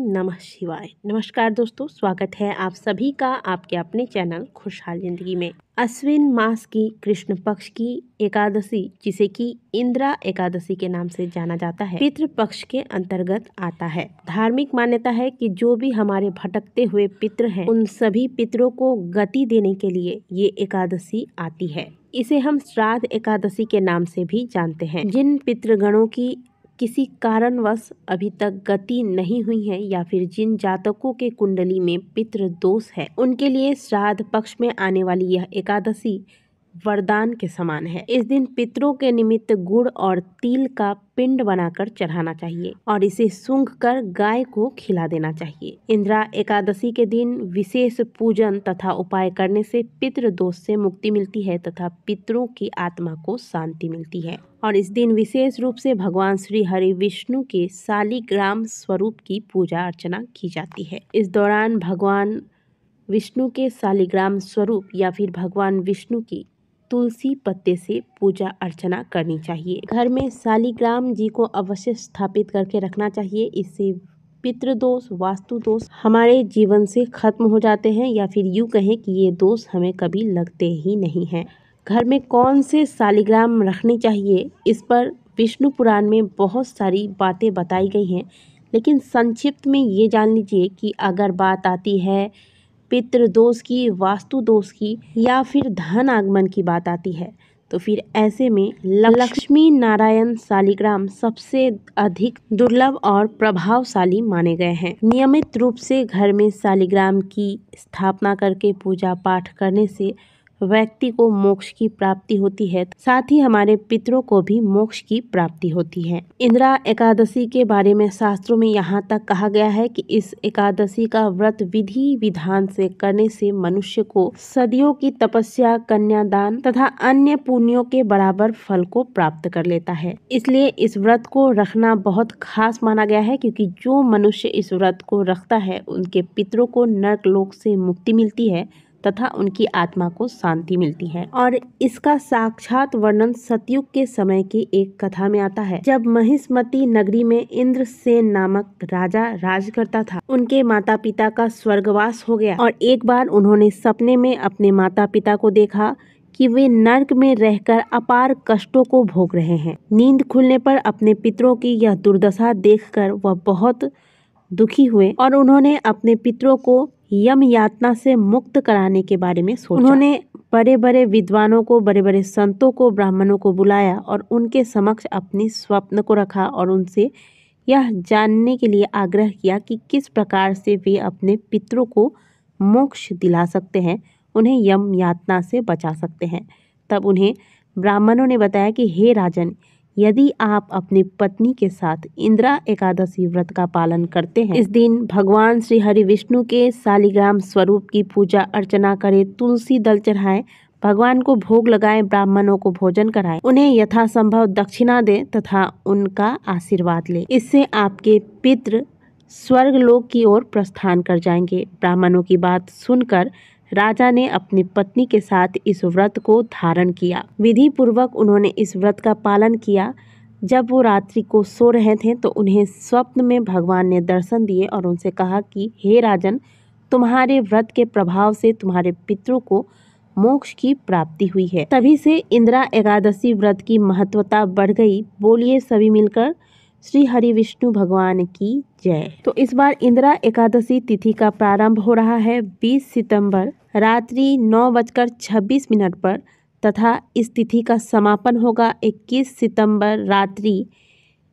नमः शिवाय। नमस्कार दोस्तों, स्वागत है आप सभी का आपके अपने चैनल खुशहाल जिंदगी में। अश्विन मास की कृष्ण पक्ष की एकादशी, जिसे कि इंद्रा एकादशी के नाम से जाना जाता है, पितृ पक्ष के अंतर्गत आता है। धार्मिक मान्यता है कि जो भी हमारे भटकते हुए पितृ हैं, उन सभी पितरों को गति देने के लिए ये एकादशी आती है। इसे हम श्राद्ध एकादशी के नाम से भी जानते हैं। जिन पितृगणों की किसी कारणवश अभी तक गति नहीं हुई है या फिर जिन जातकों के कुंडली में पितृ दोष है, उनके लिए श्राद्ध पक्ष में आने वाली यह एकादशी वरदान के समान है। इस दिन पितरों के निमित्त गुड़ और तिल का पिंड बनाकर चढ़ाना चाहिए और इसे सूंघ कर गाय को खिला देना चाहिए। इंद्रा एकादशी के दिन विशेष पूजन तथा उपाय करने से पितृ दोष से मुक्ति मिलती है तथा पितरों की आत्मा को शांति मिलती है। और इस दिन विशेष रूप से भगवान श्री हरि विष्णु के शालिग्राम स्वरूप की पूजा अर्चना की जाती है। इस दौरान भगवान विष्णु के शालिग्राम स्वरूप या फिर भगवान विष्णु की तुलसी पत्ते से पूजा अर्चना करनी चाहिए। घर में शालिग्राम जी को अवश्य स्थापित करके रखना चाहिए। इससे पितृदोष, वास्तु दोष हमारे जीवन से खत्म हो जाते हैं, या फिर यूँ कहें कि ये दोष हमें कभी लगते ही नहीं हैं। घर में कौन से शालिग्राम रखने चाहिए, इस पर विष्णु पुराण में बहुत सारी बातें बताई गई हैं, लेकिन संक्षिप्त में ये जान लीजिए कि अगर बात आती है पितृदोष की, वास्तु दोष की या फिर धन आगमन की बात आती है, तो फिर ऐसे में लक्ष्मी नारायण शालिग्राम सबसे अधिक दुर्लभ और प्रभावशाली माने गए हैं। नियमित रूप से घर में शालिग्राम की स्थापना करके पूजा पाठ करने से व्यक्ति को मोक्ष की प्राप्ति होती है, साथ ही हमारे पितरों को भी मोक्ष की प्राप्ति होती है। इंद्रा एकादशी के बारे में शास्त्रों में यहाँ तक कहा गया है कि इस एकादशी का व्रत विधि विधान से करने से मनुष्य को सदियों की तपस्या, कन्यादान तथा अन्य पुण्यों के बराबर फल को प्राप्त कर लेता है। इसलिए इस व्रत को रखना बहुत खास माना गया है, क्योंकि जो मनुष्य इस व्रत को रखता है उनके पितरों को नरक लोक से मुक्ति मिलती है तथा उनकी आत्मा को शांति मिलती है। और इसका साक्षात वर्णन सतयुग के समय की एक कथा में आता है। जब महिष्मती नगरी में इंद्रसेन नामक राजा राज करता था, उनके माता पिता का स्वर्गवास हो गया और एक बार उन्होंने सपने में अपने माता पिता को देखा कि वे नरक में रहकर अपार कष्टों को भोग रहे हैं। नींद खुलने पर अपने पितरों की यह दुर्दशा देखकर वह बहुत दुखी हुए और उन्होंने अपने पितरों को यम यातना से मुक्त कराने के बारे में सोचा। उन्होंने बड़े बड़े विद्वानों को, बड़े बड़े संतों को, ब्राह्मणों को बुलाया और उनके समक्ष अपनी स्वप्न को रखा और उनसे यह जानने के लिए आग्रह किया कि किस प्रकार से वे अपने पितरों को मोक्ष दिला सकते हैं, उन्हें यम यातना से बचा सकते हैं। तब उन्हें ब्राह्मणों ने बताया कि हे राजन, यदि आप अपनी पत्नी के साथ इंद्रा एकादशी व्रत का पालन करते हैं, इस दिन भगवान श्री हरि विष्णु के शालिग्राम स्वरूप की पूजा अर्चना करें, तुलसी दल चढ़ाएं, भगवान को भोग लगाएं, ब्राह्मणों को भोजन कराएं, उन्हें यथासंभव दक्षिणा दें तथा उनका आशीर्वाद लें, इससे आपके पितृ स्वर्ग लोक की ओर प्रस्थान कर जाएंगे। ब्राह्मणों की बात सुनकर राजा ने अपनी पत्नी के साथ इस व्रत को धारण किया। विधि पूर्वक उन्होंने इस व्रत का पालन किया। जब वो रात्रि को सो रहे थे तो उन्हें स्वप्न में भगवान ने दर्शन दिए और उनसे कहा कि हे राजन, तुम्हारे व्रत के प्रभाव से तुम्हारे पितरों को मोक्ष की प्राप्ति हुई है। तभी से इंद्रा एकादशी व्रत की महत्वता बढ़ गई। बोलिए सभी मिलकर श्री हरि विष्णु भगवान की जय। तो इस बार इंद्रा एकादशी तिथि का प्रारंभ हो रहा है 20 सितंबर रात्रि 9:26 पर तथा इस तिथि का समापन होगा 21 सितंबर रात्रि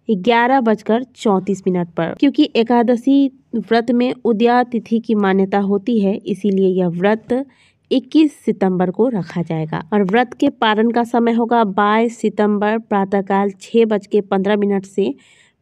11:34 पर। क्योंकि एकादशी व्रत में उदया तिथि की मान्यता होती है, इसीलिए यह व्रत 21 सितंबर को रखा जाएगा और व्रत के पारण का समय होगा 22 सितंबर प्रातःकाल 6:15 से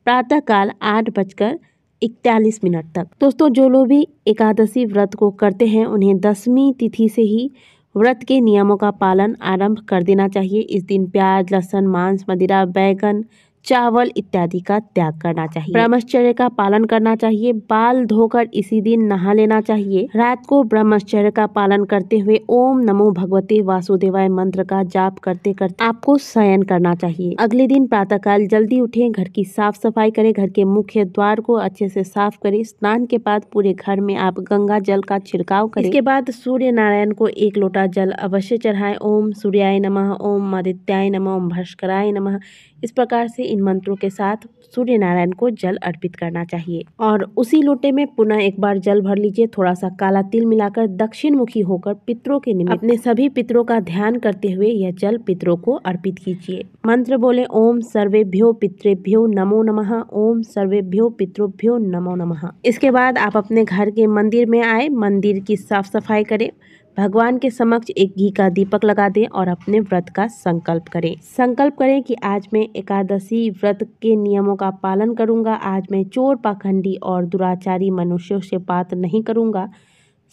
प्रातःकाल 8:41 तक। दोस्तों, जो लोग भी एकादशी व्रत को करते हैं उन्हें 10वीं तिथि से ही व्रत के नियमों का पालन आरंभ कर देना चाहिए। इस दिन प्याज, लहसुन, मांस, मदिरा, बैगन, चावल इत्यादि का त्याग करना चाहिए। ब्रह्मचर्य का पालन करना चाहिए। बाल धोकर इसी दिन नहा लेना चाहिए। रात को ब्रह्मचर्य का पालन करते हुए ओम नमो भगवते वासुदेवाय मंत्र का जाप करते करते आपको शयन करना चाहिए। अगले दिन प्रातःकाल जल्दी उठें, घर की साफ सफाई करें, घर के मुख्य द्वार को अच्छे से साफ करें। स्नान के बाद पूरे घर में आप गंगा जल का छिड़काव करें। इसके बाद सूर्य नारायण को 1 लोटा जल अवश्य चढ़ाएं। ओम सूर्याय नमः, ओम आदित्याय नमः, ओम भास्कराय नमः। इस प्रकार से इन मंत्रों के साथ सूर्य नारायण को जल अर्पित करना चाहिए और उसी लोटे में पुनः एक बार जल भर लीजिए। थोड़ा सा काला तिल मिलाकर दक्षिण मुखी होकर पितरों के निमित्त अपने सभी पितरों का ध्यान करते हुए यह जल पितरों को अर्पित कीजिए। मंत्र बोले ओम सर्वेभ्यो पितृभ्यो नमो नमः, ओम सर्वेभ्यो पितृभ्यो नमो नमः। इसके बाद आप अपने घर के मंदिर में आए, मंदिर की साफ सफाई करें, भगवान के समक्ष एक घी का दीपक लगा दें और अपने व्रत का संकल्प करें। संकल्प करें कि आज मैं एकादशी व्रत के नियमों का पालन करूंगा। आज मैं चोर, पाखंडी और दुराचारी मनुष्यों से बात नहीं करूंगा।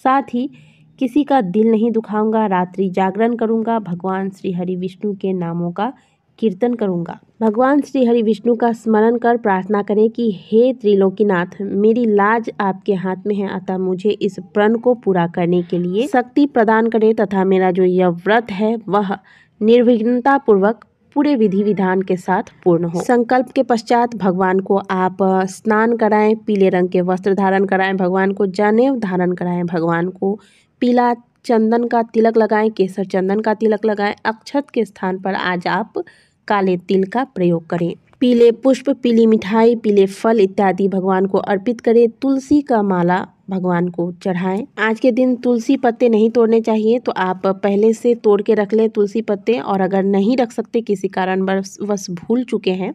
साथ ही किसी का दिल नहीं दुखाऊंगा। रात्रि जागरण करूंगा। भगवान श्री हरि विष्णु के नामों का कीर्तन करूंगा। भगवान श्री हरि विष्णु का स्मरण कर प्रार्थना करें कि हे त्रिलोकीनाथ, मेरी लाज आपके हाथ में है, अतः मुझे इस प्रण को पूरा करने के लिए शक्ति प्रदान करें तथा मेरा जो यह व्रत है वह निर्विघ्नता पूर्वक पूरे विधि विधान के साथ पूर्ण हो। संकल्प के पश्चात भगवान को आप स्नान कराएं, पीले रंग के वस्त्र धारण कराएं, भगवान को जनेऊ धारण कराएं, भगवान को पीला चंदन का तिलक लगाएं, केसर चंदन का तिलक लगाएं। अक्षत के स्थान पर आज आप काले तिल का प्रयोग करें। पीले पुष्प, पीली मिठाई, पीले फल इत्यादि भगवान को अर्पित करें। तुलसी का माला भगवान को चढ़ाएं। आज के दिन तुलसी पत्ते नहीं तोड़ने चाहिए, तो आप पहले से तोड़ के रख लें तुलसी पत्ते, और अगर नहीं रख सकते, किसी कारणवश भूल चुके हैं,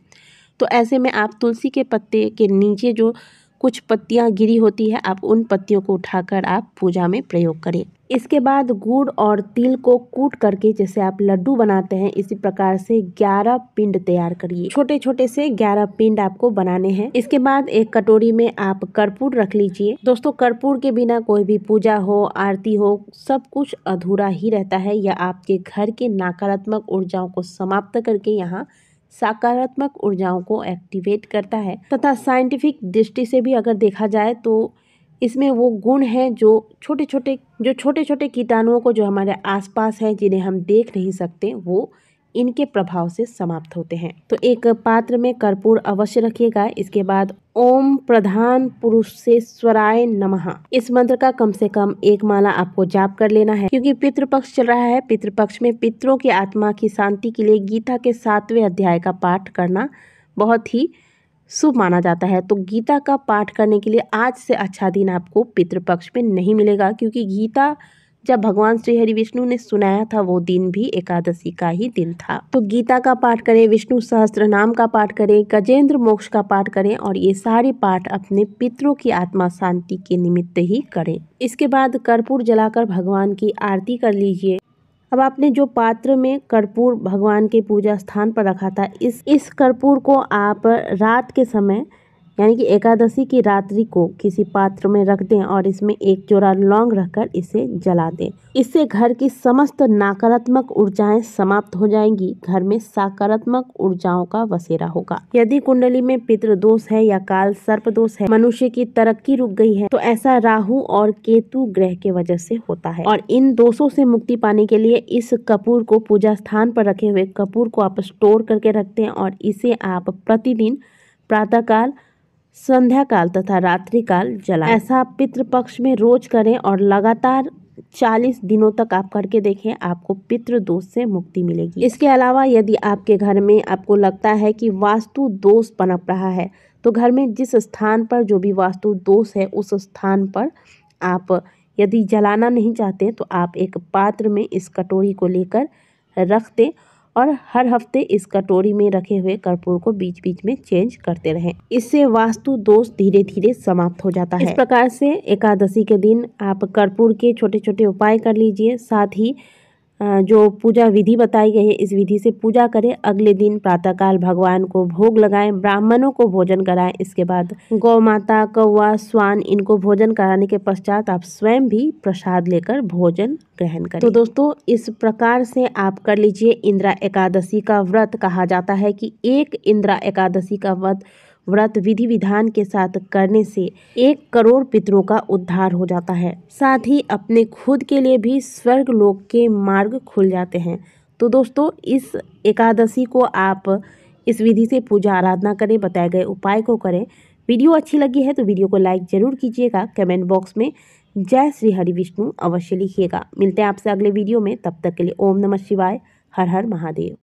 तो ऐसे में आप तुलसी के पत्ते के नीचे जो कुछ पत्तियां गिरी होती है, आप उन पत्तियों को उठाकर आप पूजा में प्रयोग करें। इसके बाद गुड़ और तिल को कूट करके जैसे आप लड्डू बनाते हैं, इसी प्रकार से 11 पिंड तैयार करिए। छोटे छोटे से 11 पिंड आपको बनाने हैं। इसके बाद एक कटोरी में आप कर्पूर रख लीजिए। दोस्तों, कर्पूर के बिना कोई भी पूजा हो, आरती हो, सब कुछ अधूरा ही रहता है। यह आपके घर के नकारात्मक ऊर्जाओं को समाप्त करके यहाँ सकारात्मक ऊर्जाओं को एक्टिवेट करता है तथा साइंटिफिक दृष्टि से भी अगर देखा जाए तो इसमें वो गुण हैं जो छोटे छोटे कीटाणुओं को जो हमारे आसपास है, जिन्हें हम देख नहीं सकते, वो इनके प्रभाव से समाप्त होते हैं। तो एक पात्र में कर्पूर अवश्य रखिएगा। इसके बाद ओम प्रधान पुरुषेश्वराय नमः, इस मंत्र का कम से कम 1 माला आपको जाप कर लेना है, क्योंकि पितृपक्ष चल रहा है। पितृपक्ष में पितरों की आत्मा की शांति के लिए गीता के 7वें अध्याय का पाठ करना बहुत ही शुभ माना जाता है। तो गीता का पाठ करने के लिए आज से अच्छा दिन आपको पितृपक्ष में नहीं मिलेगा, क्योंकि गीता जब भगवान श्री हरि विष्णु ने सुनाया था वो दिन भी एकादशी का ही दिन था। तो गीता का पाठ करें, विष्णु सहस्त्र नाम का पाठ करें, गजेंद्र मोक्ष का पाठ करें, और ये सारे पाठ अपने पितरों की आत्मा शांति के निमित्त ही करें। इसके बाद कर्पूर जलाकर भगवान की आरती कर लीजिए। अब आपने जो पात्र में कर्पूर भगवान के पूजा स्थान पर रखा था, इस कर्पूर को आप रात के समय यानी कि एकादशी की रात्रि को किसी पात्र में रख दें और इसमें 1 जोड़ा लौंग रखकर इसे जला दें। इससे घर की समस्त नकारात्मक ऊर्जाएं समाप्त हो जाएंगी। घर में सकारात्मक ऊर्जाओं का बसेरा होगा। यदि कुंडली में पितृ दोष है या काल सर्प दोष है, मनुष्य की तरक्की रुक गई है, तो ऐसा राहु और केतु ग्रह के वजह से होता है। और इन दोषों से मुक्ति पाने के लिए इस कपूर को पूजा स्थान पर रखे हुए कपूर को आप स्टोर करके रखते हैं और इसे आप प्रतिदिन प्रातःकाल, संध्या काल तथा रात्रि काल जलाएं। ऐसा पितृपक्ष में रोज करें और लगातार 40 दिनों तक आप करके देखें, आपको पितृ दोष से मुक्ति मिलेगी। इसके अलावा यदि आपके घर में आपको लगता है कि वास्तु दोष पनप रहा है, तो घर में जिस स्थान पर जो भी वास्तु दोष है उस स्थान पर आप यदि जलाना नहीं चाहते तो आप एक पात्र में इस कटोरी को लेकर रख दें और हर हफ्ते इस कटोरी में रखे हुए कर्पूर को बीच बीच में चेंज करते रहें। इससे वास्तु दोष धीरे धीरे समाप्त हो जाता है। इस प्रकार से एकादशी के दिन आप कर्पूर के छोटे छोटे उपाय कर लीजिए। साथ ही जो पूजा विधि बताई गई है, इस विधि से पूजा करें। अगले दिन प्रातःकाल भगवान को भोग लगाएं, ब्राह्मणों को भोजन कराएं। इसके बाद गौ माता, कौवा, स्वान इनको भोजन कराने के पश्चात आप स्वयं भी प्रसाद लेकर भोजन ग्रहण करें। तो दोस्तों, इस प्रकार से आप कर लीजिए इंदिरा एकादशी का व्रत। कहा जाता है कि एक इंदिरा एकादशी का व्रत विधि विधान के साथ करने से 1 करोड़ पितरों का उद्धार हो जाता है। साथ ही अपने खुद के लिए भी स्वर्ग लोक के मार्ग खुल जाते हैं। तो दोस्तों, इस एकादशी को आप इस विधि से पूजा आराधना करें, बताए गए उपाय को करें। वीडियो अच्छी लगी है तो वीडियो को लाइक जरूर कीजिएगा। कमेंट बॉक्स में जय श्री हरि विष्णु अवश्य लिखिएगा। मिलते हैं आपसे अगले वीडियो में, तब तक के लिए ओम नमः शिवाय, हर हर महादेव।